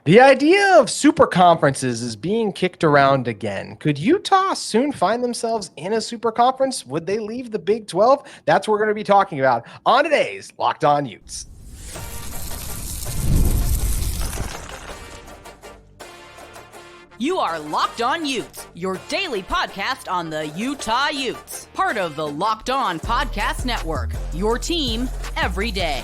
The idea of super conferences is being kicked around again. Could Utah soon find themselves in a super conference? Would they leave the Big 12? That's what we're going to be talking about on today's Locked On Utes. You are Locked On Utes, your daily podcast on the Utah Utes. Part of the Locked On Podcast Network, your team every day.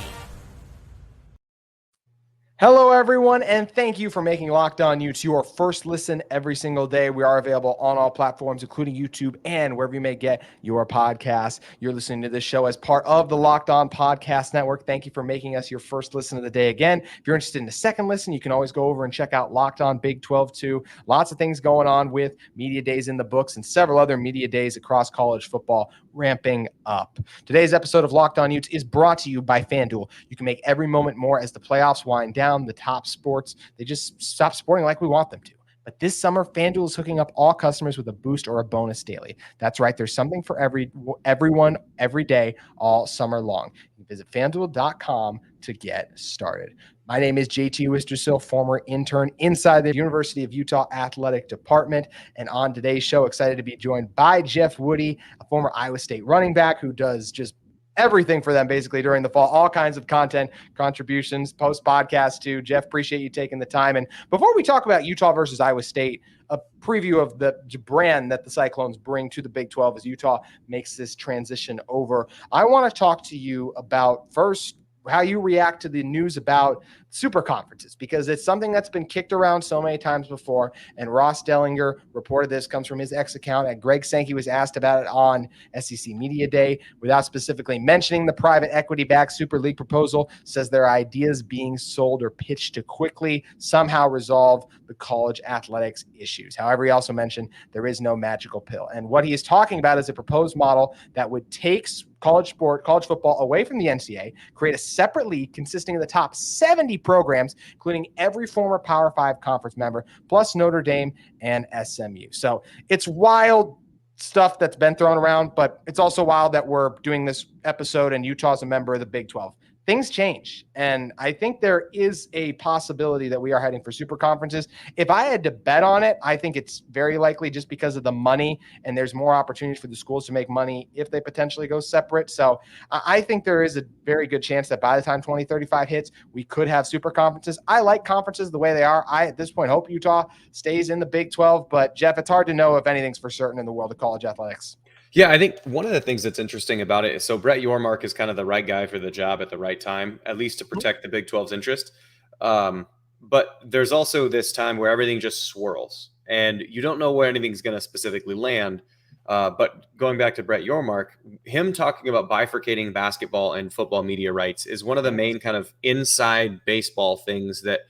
Hello, everyone, and thank you for making Locked On Utes your first listen every single day. We are available on all platforms, including YouTube and wherever you may get your podcasts. You're listening to this show as part of the Locked On Podcast Network. Thank you for making us your first listen of the day. Again, if you're interested in a second listen, you can always go over and check out Locked On Big 12 too. Lots of things going on with media days in the books and several other media days across college football ramping up. Today's episode of Locked On Utes is brought to you by FanDuel. You can make every moment more as the playoffs wind down. The top sports, they just stop sporting like we want them to. But this summer, FanDuel is hooking up all customers with a boost or a bonus daily. That's right. There's something for everyone, every day, all summer long. You can visit FanDuel.com to get started. My name is JT Wistricll, former intern inside the University of Utah Athletic Department. And on today's show, excited to be joined by Jeff Woddy, a former Iowa State running back who does just everything for them basically during the fall, all kinds of content, contributions, post podcasts too. Jeff, appreciate you taking the time. And before we talk about Utah versus Iowa State, a preview of the brand that the Cyclones bring to the Big 12 as Utah makes this transition over, I want to talk to you about first how you react to the news about super conferences, because it's something that's been kicked around so many times before. And Ross Dellinger reported this, comes from his X account, and Greg Sankey was asked about it on SEC Media Day without specifically mentioning the private equity-backed Super League proposal. Says their ideas being sold or pitched to quickly somehow resolve the college athletics issues. However, he also mentioned there is no magical pill. And what he is talking about is a proposed model that would take college football away from the NCAA, create a separate league consisting of the top 70 programs, including every former Power 5 conference member, plus Notre Dame and SMU. So it's wild stuff that's been thrown around, but it's also wild that we're doing this episode and Utah's a member of the Big 12. Things change, and I think there is a possibility that we are heading for super conferences. If I had to bet on it, I think it's very likely just because of the money, and there's more opportunities for the schools to make money if they potentially go separate. So I think there is a very good chance that by the time 2035 hits, we could have super conferences. I like conferences the way they are. I, at this point, hope Utah stays in the Big 12, but Jeff, it's hard to know if anything's for certain in the world of college athletics. Yeah, I think one of the things that's interesting about it is, so Brett Yormark is kind of the right guy for the job at the right time, at least to protect the Big 12's interest. But there's also this time where everything just swirls and you don't know where anything's going to specifically land. But going back to Brett Yormark, him talking about bifurcating basketball and football media rights is one of the main kind of inside baseball things that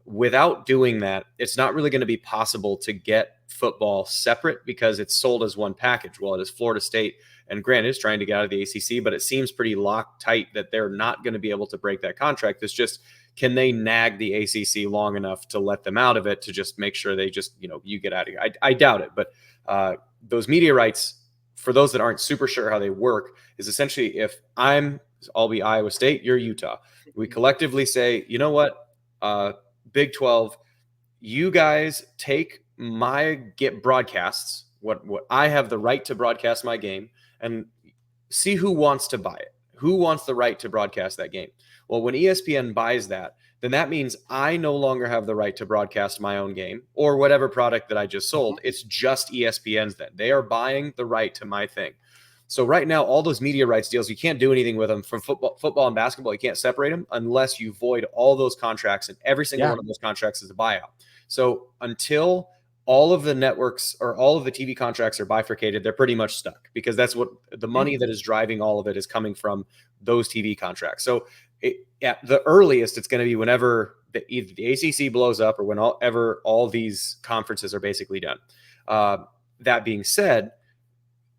without doing that, it's not really going to be possible to get football separate because it's sold as one package. Well, it is Florida State and Grant is trying to get out of the ACC, but it seems pretty locked tight that they're not going to be able to break that contract. It's just, can they nag the ACC long enough to let them out of it to just make sure they just, you get out of here? I doubt it, but those media rights, for those that aren't super sure how they work, is essentially if I'll be Iowa State, you're Utah. We collectively say, you know what, Big 12, you guys take get broadcasts, what I have the right to broadcast my game, and see who wants to buy it. Who wants the right to broadcast that game? Well, when ESPN buys that, then that means I no longer have the right to broadcast my own game or whatever product that I just sold. It's just ESPN's then. They are buying the right to my thing. So right now, all those media rights deals, you can't do anything with them. From football and basketball, you can't separate them unless you void all those contracts, and every single one of those contracts is a buyout. So until all of the networks or all of the TV contracts are bifurcated, they're pretty much stuck because that's what the money that is driving all of it is coming from those TV contracts. So at the earliest, it's going to be whenever either the ACC blows up or whenever all these conferences are basically done. That being said,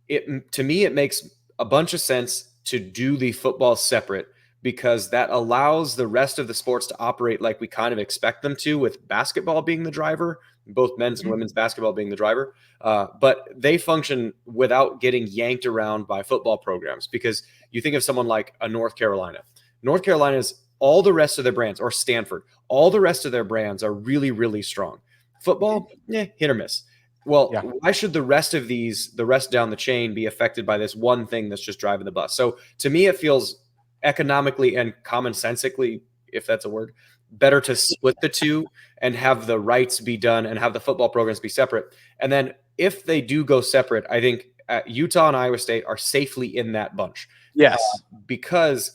to me, it makes a bunch of sense to do the football separate because that allows the rest of the sports to operate like we kind of expect them to, with basketball being the driver, both men's and women's basketball being the driver. But they function without getting yanked around by football programs, because you think of someone like a North Carolina. North Carolina's all the rest of their brands, or Stanford, all the rest of their brands are really, really strong. Football, hit or miss. Well, why should the rest down the chain be affected by this one thing that's just driving the bus? So to me, it feels economically and commonsensically, if that's a word, better to split the two and have the rights be done and have the football programs be separate. And then if they do go separate, I think Utah and Iowa State are safely in that bunch. Yes. Because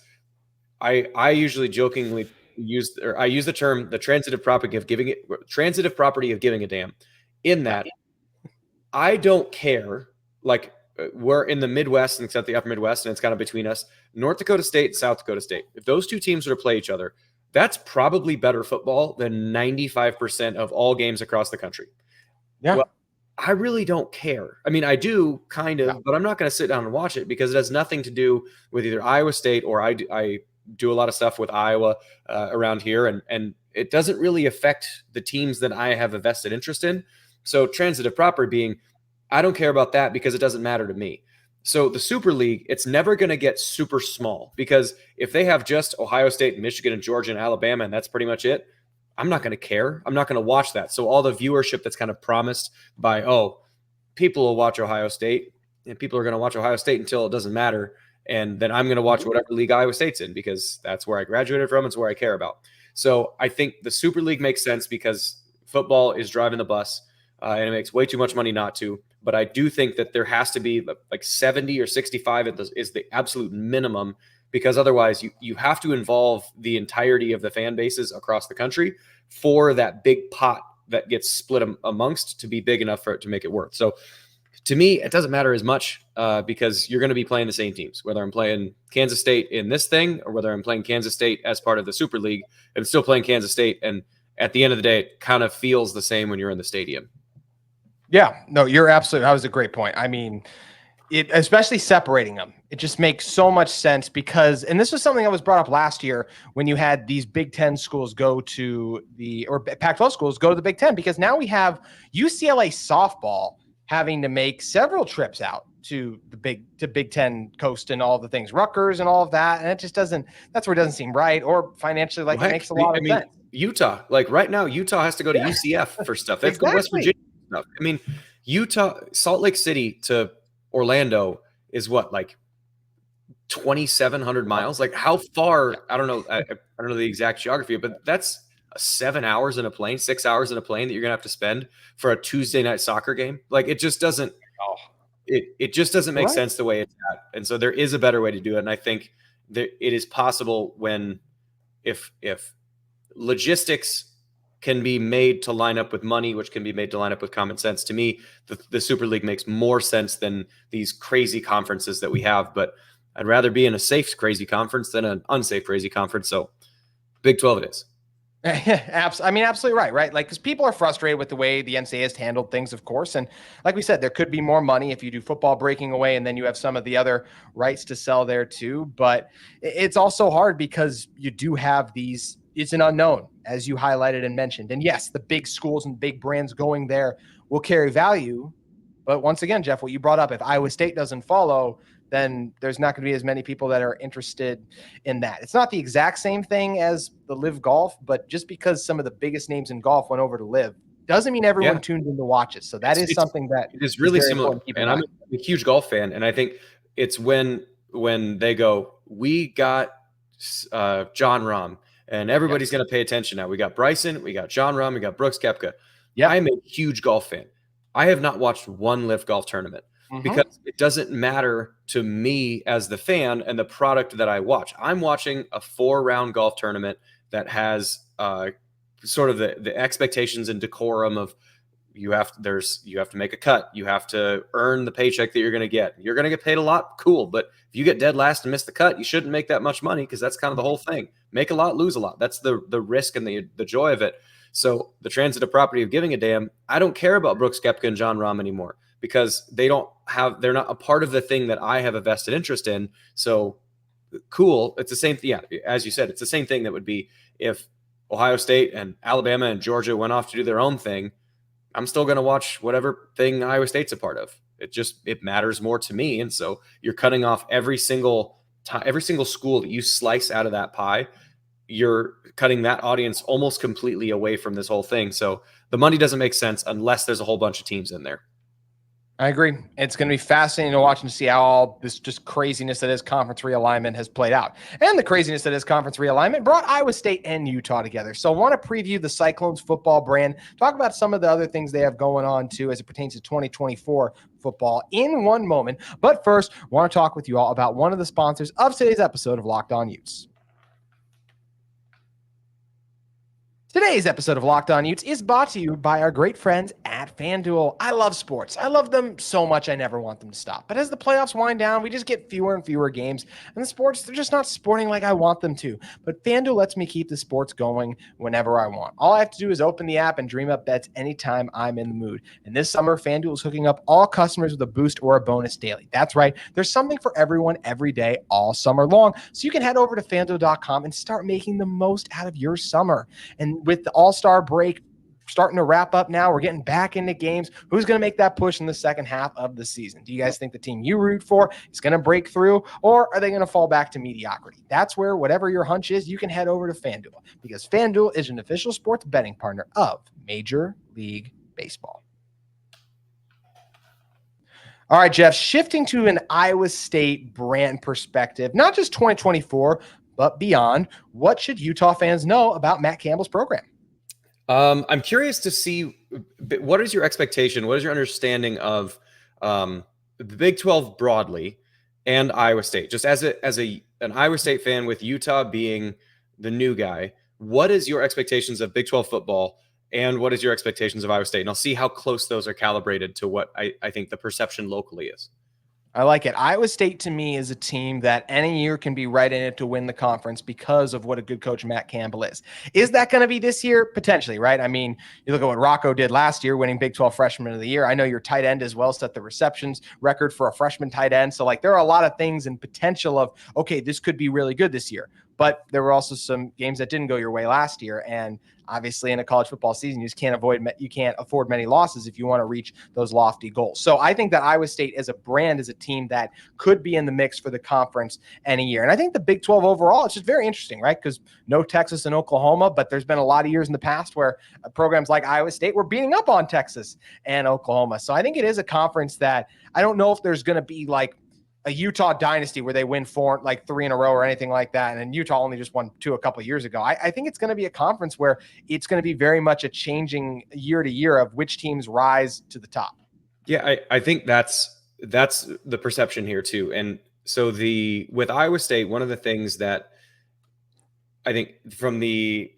I usually jokingly use the term the transitive property of giving a damn, in that I don't care. Like, we're in the Midwest and except the upper Midwest, and it's kind of between us, North Dakota State, South Dakota State. If those two teams were to play each other, that's probably better football than 95% of all games across the country. Yeah. Well, I really don't care. I mean, I do kind of, but I'm not going to sit down and watch it because it has nothing to do with either Iowa State or I do a lot of stuff with Iowa around here, and it doesn't really affect the teams that I have a vested interest in. So transitive property being, I don't care about that because it doesn't matter to me. So the Super League, it's never going to get super small, because if they have just Ohio State and Michigan and Georgia and Alabama and that's pretty much it, I'm not going to care. I'm not going to watch that. So all the viewership that's kind of promised by, people will watch Ohio State, and people are going to watch Ohio State until it doesn't matter. And then I'm going to watch whatever league Iowa State's in because that's where I graduated from. It's where I care about. So I think the Super League makes sense because football is driving the bus, and it makes way too much money not to. But I do think that there has to be like 70 or 65 is the absolute minimum, because otherwise you have to involve the entirety of the fan bases across the country for that big pot that gets split amongst to be big enough for it to make it worth. So to me, it doesn't matter as much because you're going to be playing the same teams, whether I'm playing Kansas State in this thing or whether I'm playing Kansas State as part of the Super League. I'm still playing Kansas State. And at the end of the day, it kind of feels the same when you're in the stadium. Yeah, no, you're absolutely. That was a great point. I mean, especially separating them, it just makes so much sense because, and this was something that was brought up last year when you had these Big Ten schools go to or Pac-12 schools go to the Big Ten, because now we have UCLA softball having to make several trips out to the Big Ten coast and all the things, Rutgers and all of that. And it just that's where it doesn't seem right, or financially, it makes a lot of sense. Utah, like right now, Utah has to go to UCF for stuff. They have to go to West Virginia stuff. I mean, Utah, Salt Lake City to Orlando is what, like 2,700 miles? Like how far? I don't know. I don't know the exact geography, but that's 7 hours in a plane, 6 hours in a plane that you're gonna have to spend for a Tuesday night soccer game. Like it just doesn't. It just doesn't make sense the way it's at. And so there is a better way to do it. And I think that it is possible if logistics can be made to line up with money, which can be made to line up with common sense. To me, the Super League makes more sense than these crazy conferences that we have. But I'd rather be in a safe, crazy conference than an unsafe, crazy conference. So Big 12 it is. I mean, absolutely right? Like, because people are frustrated with the way the NCAA has handled things, of course. And like we said, there could be more money if you do football breaking away, and then you have some of the other rights to sell there too. But it's also hard because you do have these. It's an unknown, as you highlighted and mentioned. And yes, the big schools and big brands going there will carry value. But once again, Jeff, what you brought up, if Iowa State doesn't follow, then there's not going to be as many people that are interested in that. It's not the exact same thing as the Live Golf, but just because some of the biggest names in golf went over to Live doesn't mean everyone tuned in to watch it. So that is something that is really similar. And I'm a huge golf fan. And I think it's when they go, we got John Rahm, and everybody's going to pay attention now. We got Bryson, we got John Rahm, we got Brooks Koepka. Yeah, I'm a huge golf fan. I have not watched one Live Golf tournament because it doesn't matter to me as the fan and the product that I watch. I'm watching a 4-round golf tournament that has sort of the expectations and decorum of you have to make a cut. You have to earn the paycheck that you're going to get. You're going to get paid a lot. Cool. But if you get dead last and miss the cut, you shouldn't make that much money, because that's kind of the whole thing. Make a lot, lose a lot. That's the risk and the joy of it. So the transitive property of giving a damn, I don't care about Brooks Koepka and John Rahm anymore, because they're not a part of the thing that I have a vested interest in. So cool. It's the same thing. Yeah, as you said, it's the same thing that would be if Ohio State and Alabama and Georgia went off to do their own thing. I'm still going to watch whatever thing Iowa State's a part of. It matters more to me. And so you're cutting off every single school that you slice out of that pie. you're cutting that audience almost completely away from this whole thing. So the money doesn't make sense unless there's a whole bunch of teams in there. I agree. It's going to be fascinating to watch and see how all this just craziness that is conference realignment has played out. And the craziness that is conference realignment brought Iowa State and Utah together. So I want to preview the Cyclones football brand, talk about some of the other things they have going on too as it pertains to 2024 football in one moment. But first, I want to talk with you all about one of the sponsors of today's episode of Locked On Utes. Today's episode of Locked On Utes is brought to you by our great friends at FanDuel. I love sports. I love them so much I never want them to stop. But as the playoffs wind down, we just get fewer and fewer games. And the sports, they're just not sporting like I want them to. But FanDuel lets me keep the sports going whenever I want. All I have to do is open the app and dream up bets anytime I'm in the mood. And this summer, FanDuel is hooking up all customers with a boost or a bonus daily. That's right. There's something for everyone every day all summer long. So you can head over to FanDuel.com and start making the most out of your summer. And with the All-Star break starting to wrap up now, we're getting back into games. Who's going to make that push in the second half of the season? Do you guys think the team you root for is going to break through, or are they going to fall back to mediocrity? That's where, whatever your hunch is, you can head over to FanDuel, because FanDuel is an official sports betting partner of Major League Baseball. All right, Jeff, shifting to an Iowa State brand perspective, not just 2024, but beyond, what should Utah fans know about Matt Campbell's program? I'm curious to see, what is your expectation? What is your understanding of the Big 12 broadly and Iowa State? Just as an Iowa State fan, with Utah being the new guy, what is your expectations of Big 12 football, and what is your expectations of Iowa State? And I'll see how close those are calibrated to what I think the perception locally is. I like it. Iowa State, to me, is a team that any year can be right in it to win the conference because of what a good coach Matt Campbell is. Is that going to be this year? Potentially, right? I mean, you look at what Rocco did last year, winning Big 12 Freshman of the Year. I know your tight end as well set the receptions record for a freshman tight end. So, there are a lot of things and potential of, okay, this could be really good this year. But there were also some games that didn't go your way last year. And obviously in a college football season, you just can't afford many losses if you want to reach those lofty goals. So I think that Iowa State as a brand is a team that could be in the mix for the conference any year. And I think the Big 12 overall, it's just very interesting, right? Because no Texas and Oklahoma, but there's been a lot of years in the past where programs like Iowa State were beating up on Texas and Oklahoma. So I think it is a conference that I don't know if there's going to be a Utah dynasty where they win 3 in a row or anything like that. And then Utah only just won 2 a couple of years ago. I think it's going to be a conference where it's going to be very much a changing year to year of which teams rise to the top. Yeah, I think that's the perception here too. And so with Iowa State, one of the things that I think from the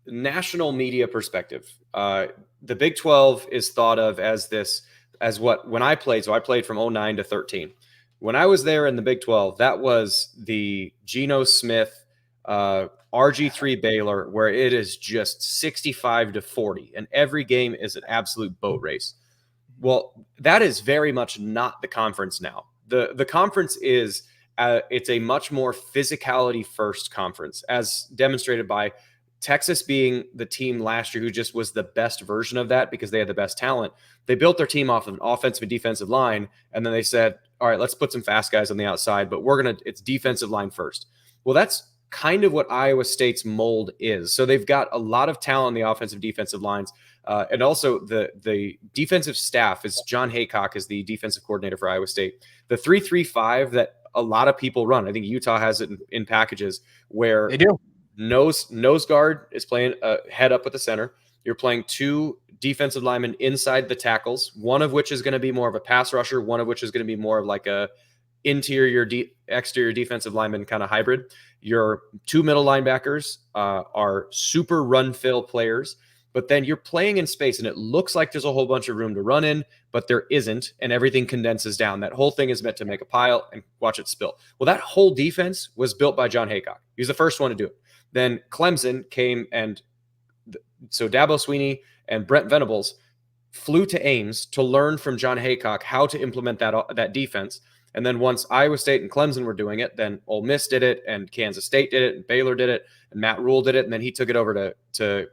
national media perspective, the Big 12 is thought of when I played. So I played from 2009 to 2013. When I was there in the Big 12, that was the Geno Smith, RG3 Baylor, where it is just 65-40, and every game is an absolute boat race. Well, that is very much not the conference now. The conference is it's a much more physicality first conference, as demonstrated by Texas being the team last year who just was the best version of that because they had the best talent. They built their team off of an offensive and defensive line, and then they said, all right, let's put some fast guys on the outside, but it's defensive line first. Well, that's kind of what Iowa State's mold is. So they've got a lot of talent on the offensive defensive lines. And also the defensive staff is John Haycock is the defensive coordinator for Iowa State. The 3-3-5 that a lot of people run, I think Utah has it in packages where they do. Nose guard is playing head up at the center. You're playing 2 defensive linemen inside the tackles, one of which is going to be more of a pass rusher, one of which is going to be more of like a exterior defensive lineman kind of hybrid. Your 2 middle linebackers are super run fill players, but then you're playing in space and it looks like there's a whole bunch of room to run in, but there isn't, and everything condenses down. That whole thing is meant to make a pile and watch it spill. Well, that whole defense was built by John Haycock. He was the first one to do it. Then Clemson came, and so Dabo Swinney and Brent Venables flew to Ames to learn from John Haycock how to implement that defense. And then once Iowa State and Clemson were doing it, then Ole Miss did it, and Kansas State did it, and Baylor did it, and Matt Rule did it, and then he took it over to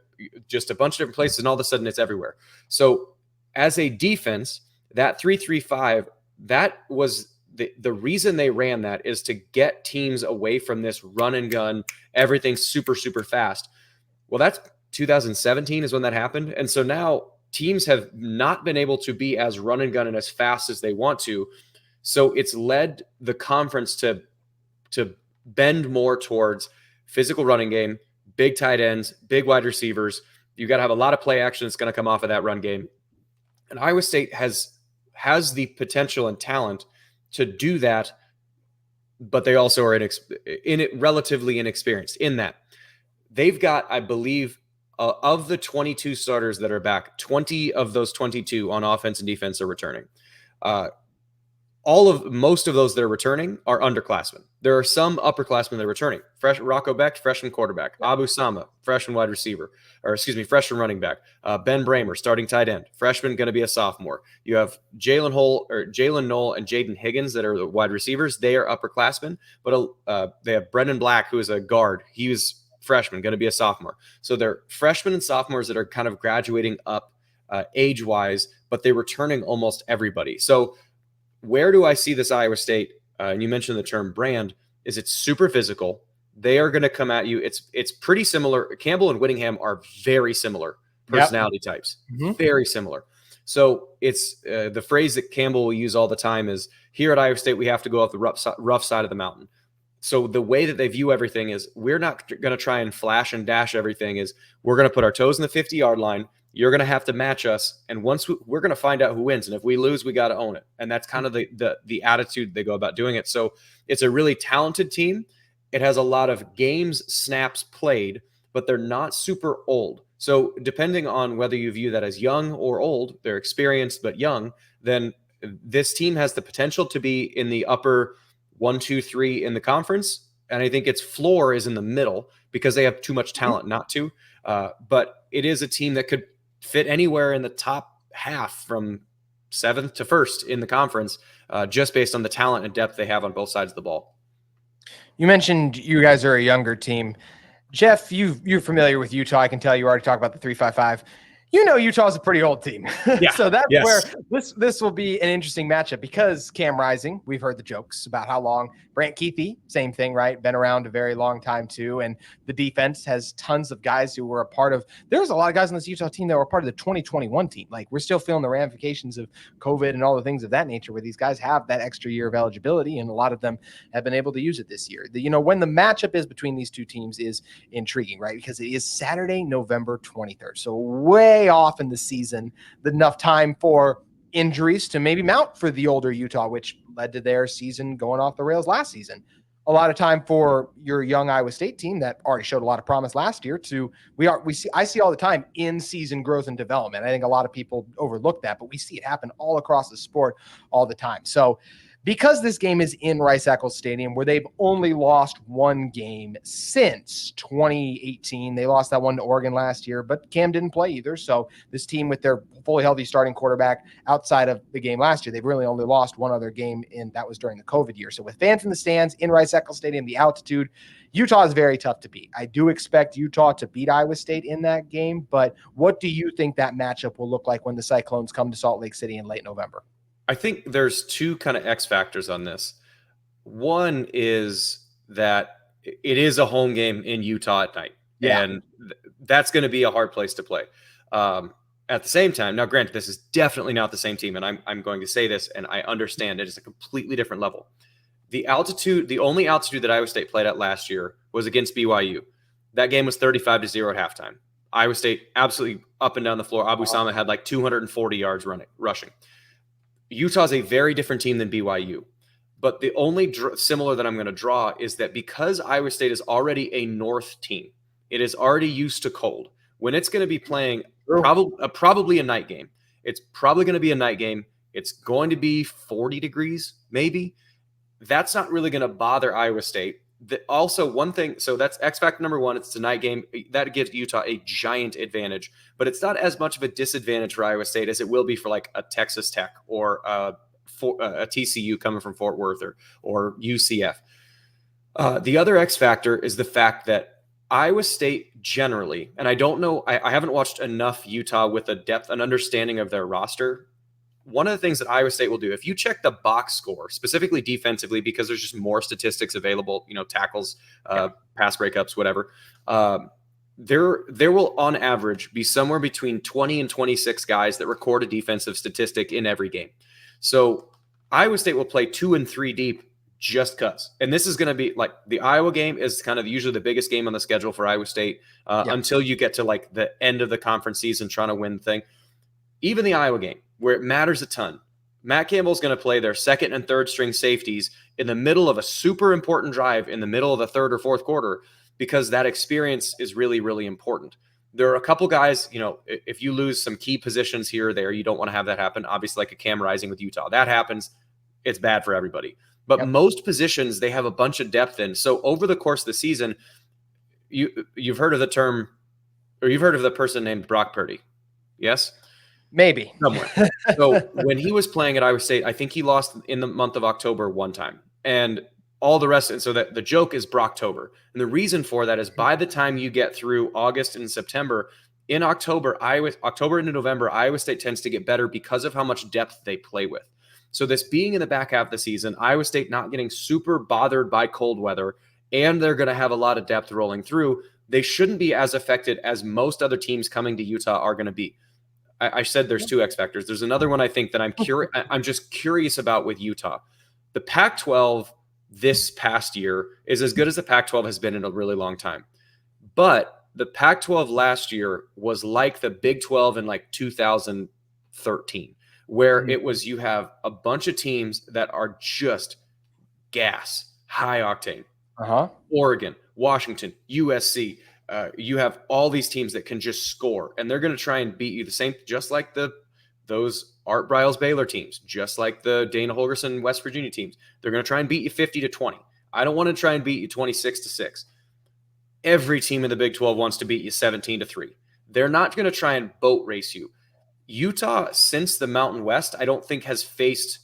just a bunch of different places, and all of a sudden it's everywhere. So as a defense, that 3-3-5, that was the reason they ran that is to get teams away from this run and gun, everything's super, super fast. Well, that's 2017 is when that happened. And so now teams have not been able to be as run and gun and as fast as they want to. So it's led the conference to bend more towards physical running game, big tight ends, big wide receivers. You got to have a lot of play action that's going to come off of that run game. And Iowa State has the potential and talent to do that, but they also are relatively inexperienced in that. They've got, I believe, of the 22 starters that are back, 20 of those 22 on offense and defense are returning. Most of those that are returning are underclassmen. There are some upperclassmen that are returning. Rocco Becht, freshman quarterback. Abu Sama, freshman freshman running back. Ben Bramer, starting tight end. Freshman, going to be a sophomore. You have Jalen Knoll and Jaden Higgins that are the wide receivers. They are upperclassmen, but they have Brendan Black, who is a guard. He was freshman, going to be a sophomore. So they're freshmen and sophomores that are kind of graduating up age-wise, but they're returning almost everybody. So where do I see this Iowa State? And you mentioned the term brand. Is it's super physical. They are going to come at you. It's pretty similar. Campbell and Whittingham are very similar personality types. Mm-hmm. Very similar. So it's the phrase that Campbell will use all the time is, here at Iowa State, we have to go up the rough side of the mountain. So the way that they view everything is, we're not going to try and flash and dash everything. Is we're going to put our toes in the 50-yard line. You're going to have to match us. And once we're going to find out who wins. And if we lose, we got to own it. And that's kind of the attitude they go about doing it. So it's a really talented team. It has a lot of snaps played, but they're not super old. So depending on whether you view that as young or old, they're experienced but young, then this team has the potential to be in the upper 1, 2, 3 in the conference. And I think its floor is in the middle because they have too much talent not to. But it is a team that could fit anywhere in the top half from 7th to 1st in the conference, just based on the talent and depth they have on both sides of the ball. You mentioned you guys are a younger team. Jeff, you're familiar with Utah. I can tell you already talked about the 3-5-5. You know Utah's a pretty old team. Yeah, so that's where this will be an interesting matchup, because Cam Rising, we've heard the jokes about how long. Brant Keithy, same thing, right? Been around a very long time too. And the defense has tons of guys who were a part of – there's a lot of guys on this Utah team that were part of the 2021 team. Like, we're still feeling the ramifications of COVID and all the things of that nature, where these guys have that extra year of eligibility, and a lot of them have been able to use it this year. When the matchup is between these two teams is intriguing, right? Because it is Saturday, November 23rd. So way off in the season, enough time for injuries to maybe mount for the older Utah, which led to their season going off the rails last season. A lot of time for your young Iowa State team that already showed a lot of promise last year I see all the time in season growth and development. I think a lot of people overlook that, but we see it happen all across the sport all the time. So because this game is in Rice-Eccles Stadium, where they've only lost one game since 2018. They lost that one to Oregon last year, but Cam didn't play either. So this team, with their fully healthy starting quarterback outside of the game last year, they've really only lost one other game, and that was during the COVID year. So with fans in the stands in Rice-Eccles Stadium, the altitude, Utah is very tough to beat. I do expect Utah to beat Iowa State in that game, but what do you think that matchup will look like when the Cyclones come to Salt Lake City in late November? I think there's two kind of X factors on this. One is that it is a home game in Utah at night. Yeah. And that's going to be a hard place to play. At the same time, now granted, this is definitely not the same team, and I'm going to say this, and I understand it is a completely different level. The only altitude that Iowa State played at last year was against BYU. That game was 35-0 at halftime. Iowa State absolutely up and down the floor. Abu Sama had like 240 yards rushing. Utah's a very different team than BYU. But the only similar that I'm going to draw is that because Iowa State is already a North team, it is already used to cold. When it's going to be playing probably a night game, it's probably going to be a night game. It's going to be 40 degrees, maybe. That's not really going to bother Iowa State. Also, one thing, so that's X factor number one. It's a night game. That gives Utah a giant advantage, but it's not as much of a disadvantage for Iowa State as it will be for like a Texas Tech or a TCU coming from Fort Worth or UCF. The other X factor is the fact that Iowa State generally, and I don't know, I haven't watched enough Utah with a depth and understanding of their roster one of the things that Iowa State will do, if you check the box score, specifically defensively, because there's just more statistics available, tackles, pass breakups, whatever, there will on average be somewhere between 20 and 26 guys that record a defensive statistic in every game. So Iowa State will play 2 and 3 deep just cuts. And this is going to be like the Iowa game is kind of usually the biggest game on the schedule for Iowa State until you get to like the end of the conference season trying to win the thing. Even the Iowa game, where it matters a ton, Matt Campbell's going to play their second and third string safeties in the middle of a super important drive in the middle of the third or fourth quarter, because that experience is really, really important. There are a couple guys, if you lose some key positions here or there, you don't want to have that happen. Obviously, like a Cam Rising with Utah, that happens. It's bad for everybody. But most positions, they have a bunch of depth in. So over the course of the season, you've heard of the term, or you've heard of the person named Brock Purdy. Yes? Maybe. Somewhere. So when he was playing at Iowa State, I think he lost in the month of October one time. And all the rest. And so that the joke is Brocktober. And the reason for that is by the time you get through August and September, in October into November, Iowa State tends to get better because of how much depth they play with. So this being in the back half of the season, Iowa State not getting super bothered by cold weather, and they're going to have a lot of depth rolling through, they shouldn't be as affected as most other teams coming to Utah are going to be. I said there's 2 X factors. There's another one I think that I'm just curious about with Utah. The Pac-12 this past year is as good as the Pac-12 has been in a really long time. But the Pac-12 last year was like the Big 12 in like 2013, where it was you have a bunch of teams that are just gas, high octane. Oregon, Washington, USC. You have all these teams that can just score, and they're going to try and beat you the same, just like those Art Briles Baylor teams, just like the Dana Holgorsen West Virginia teams. They're going to try and beat you 50-20. I don't want to try and beat you 26-6. Every team in the Big 12 wants to beat you 17-3. They're not going to try and boat race you. Utah, since the Mountain West, I don't think has faced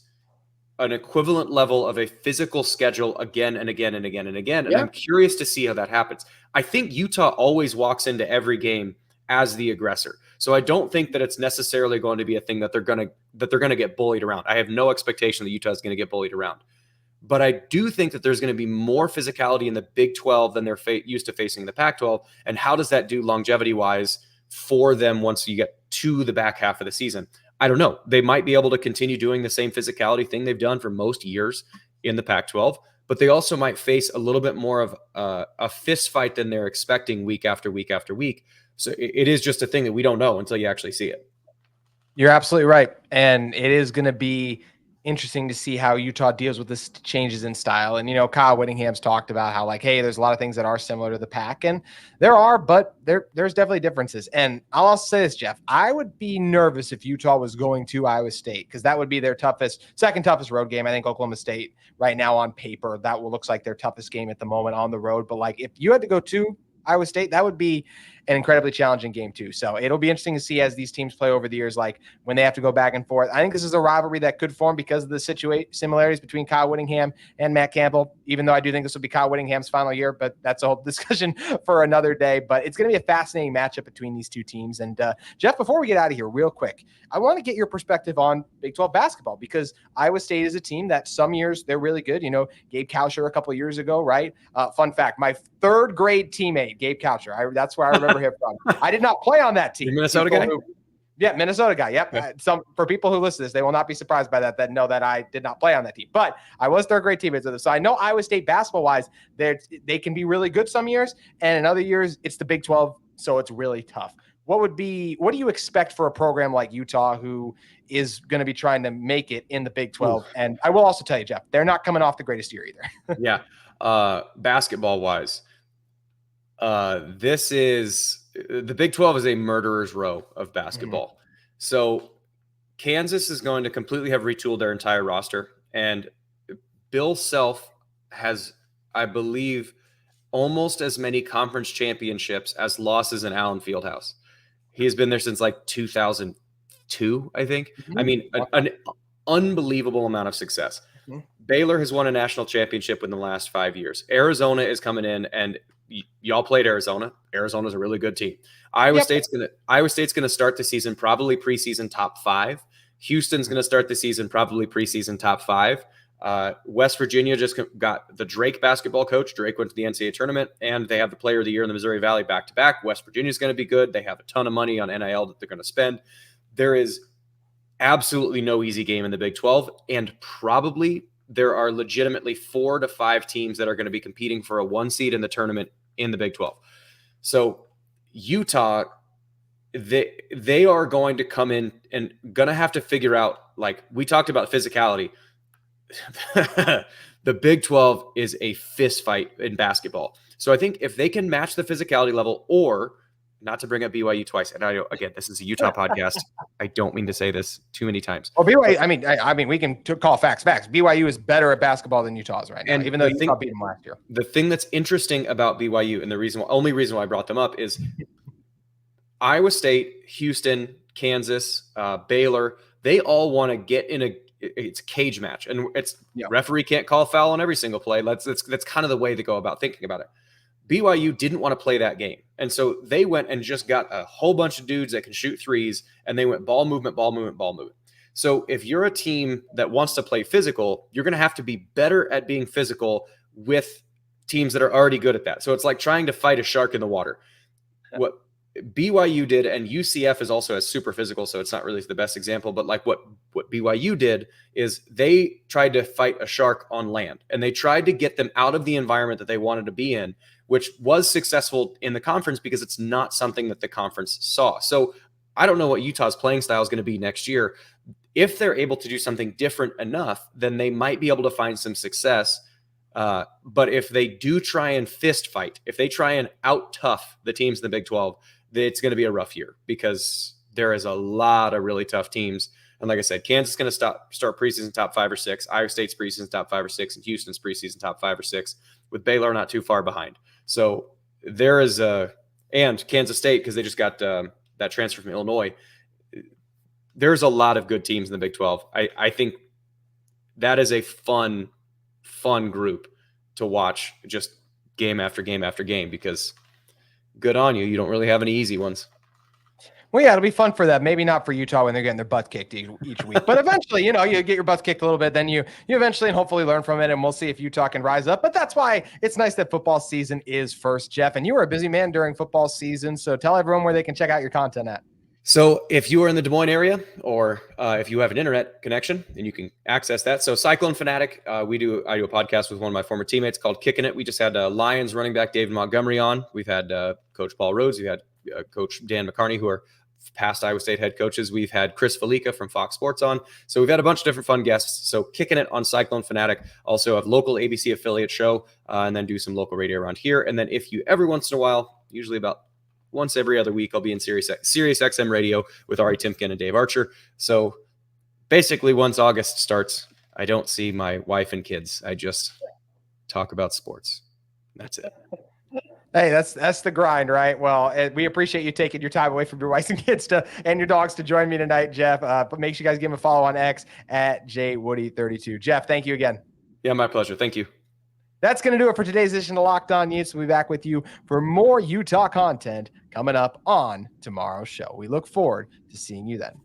an equivalent level of a physical schedule again and again and again and again. And I'm curious to see how that happens. I think Utah always walks into every game as the aggressor. So I don't think that it's necessarily going to be a thing that they're going to get bullied around. I have no expectation that Utah is going to get bullied around. But I do think that there's going to be more physicality in the Big 12 than they're used to facing in the Pac-12. And how does that do longevity-wise for them once you get to the back half of the season? I don't know. They might be able to continue doing the same physicality thing they've done for most years in the Pac-12, but they also might face a little bit more of a fist fight than they're expecting week after week after week. So it is just a thing that we don't know until you actually see it. You're absolutely right. And it is going to be interesting to see how Utah deals with this changes in style. And, Kyle Whittingham's talked about how hey, there's a lot of things that are similar to the Pac, and there are, but there's definitely differences. And I'll also say this, Jeff, I would be nervous if Utah was going to Iowa State, because that would be their second toughest road game. I think Oklahoma State right now on paper, that looks like their toughest game at the moment on the road. But if you had to go to Iowa State, that would be an incredibly challenging game too. So it'll be interesting to see as these teams play over the years, when they have to go back and forth. I think this is a rivalry that could form because of the similarities between Kyle Whittingham and Matt Campbell, even though I do think this will be Kyle Whittingham's final year, but that's a whole discussion for another day. But it's going to be a fascinating matchup between these two teams. And Jeff, before we get out of here real quick, I want to get your perspective on Big 12 basketball, because Iowa State is a team that some years they're really good. Gabe Coucher a couple of years ago, right? Fun fact, my third grade teammate, Gabe Coucher, that's where I remember him from. I did not play on that team. You're Minnesota guy? Minnesota guy. Yep. For people who listen to this, they will not be surprised by that know that I did not play on that team. But I was third grade teammates with them. So I know Iowa State basketball-wise, they can be really good some years, and in other years, it's the Big 12, so it's really tough. What do you expect for a program like Utah, who is going to be trying to make it in the Big 12? And I will also tell you, Jeff, they're not coming off the greatest year either. Yeah. Basketball-wise, this is the Big 12 is a murderer's row of basketball. Mm-hmm. So Kansas is going to completely have retooled their entire roster. And Bill Self has, I believe, almost as many conference championships as losses in Allen Fieldhouse. He has been there since 2002, I think. Mm-hmm. I mean, an unbelievable amount of success. Mm-hmm. Baylor has won a national championship in the last 5 years. Arizona is coming in, and y'all played Arizona. Arizona's a really good team. Iowa State's gonna start the season probably preseason top 5. Houston's going to start the season probably preseason top 5. West Virginia just got the Drake basketball coach. Drake went to the NCAA tournament, and they have the player of the year in the Missouri Valley back-to-back. West Virginia is going to be good. They have a ton of money on NIL that they're going to spend. There is absolutely no easy game in the Big 12, and probably there are legitimately 4 to 5 teams that are going to be competing for a 1 seed in the tournament in the Big 12. So Utah, they are going to come in and going to have to figure out, like we talked about physicality. The Big 12 is a fist fight in basketball. So I think if they can match the physicality level, or not to bring up BYU twice, and I know, again, this is a Utah podcast. I don't mean to say this too many times. Well, BYU, I mean, we can call facts. BYU is better at basketball than Utah is right now, and even though Utah beat them last year. The thing that's interesting about BYU, and the only reason why I brought them up, is Iowa State, Houston, Kansas, Baylor, they all want to get in it's a cage match, and referee can't call a foul on every single play. That's kind of the way to go about thinking about it. BYU didn't want to play that game, and so they went and just got a whole bunch of dudes that can shoot threes, and they went ball movement, ball movement, ball movement. So if you're a team that wants to play physical, you're going to have to be better at being physical with teams that are already good at that. So it's like trying to fight a shark in the water. What BYU did, and UCF is also as super physical, so it's not really the best example, but like what BYU did is they tried to fight a shark on land, and they tried to get them out of the environment that they wanted to be in, which was successful in the conference because it's not something that the conference saw. So I don't know what Utah's playing style is going to be next year. If they're able to do something different enough, then they might be able to find some success. But if they do try and fist fight, if they try and out tough the teams in the Big 12, it's going to be a rough year because there is a lot of really tough teams. And like I said, Kansas is going to start preseason top 5 or 6. Iowa State's preseason top 5 or 6, and Houston's preseason top 5 or 6, with Baylor not too far behind. So there is and Kansas State, because they just got that transfer from Illinois. There's a lot of good teams in the Big 12. I think that is a fun group to watch, just game after game after game, because good on you. You don't really have any easy ones. Well, yeah, it'll be fun for them. Maybe not for Utah when they're getting their butt kicked each week. But eventually, you get your butts kicked a little bit. Then you eventually and hopefully learn from it, and we'll see if Utah can rise up. But that's why it's nice that football season is first, Jeff. And you were a busy man during football season, so tell everyone where they can check out your content at. So if you are in the Des Moines area, or if you have an internet connection, and you can access that. So Cyclone Fanatic, I do a podcast with one of my former teammates called Kicking It. We just had Lions running back David Montgomery on. We've had Coach Paul Rhodes. We had Coach Dan McCarney, who are past Iowa State head coaches. We've had Chris Felica from Fox Sports on. So we've had a bunch of different fun guests. So Kicking It on Cyclone Fanatic. Also a local ABC affiliate show, and then do some local radio around here. And then if you every once in a while, usually about once every other week, I'll be in Sirius XM radio with Ari Timken and Dave Archer. So basically, once August starts, I don't see my wife and kids. I just talk about sports. That's it. Hey, that's the grind, right? Well, we appreciate you taking your time away from your wife and kids and your dogs to join me tonight, Jeff. But make sure you guys give him a follow on X at JWoddy32. Jeff, thank you again. Yeah, my pleasure. Thank you. That's going to do it for today's edition of Locked On Utes. We'll be back with you for more Utah content coming up on tomorrow's show. We look forward to seeing you then.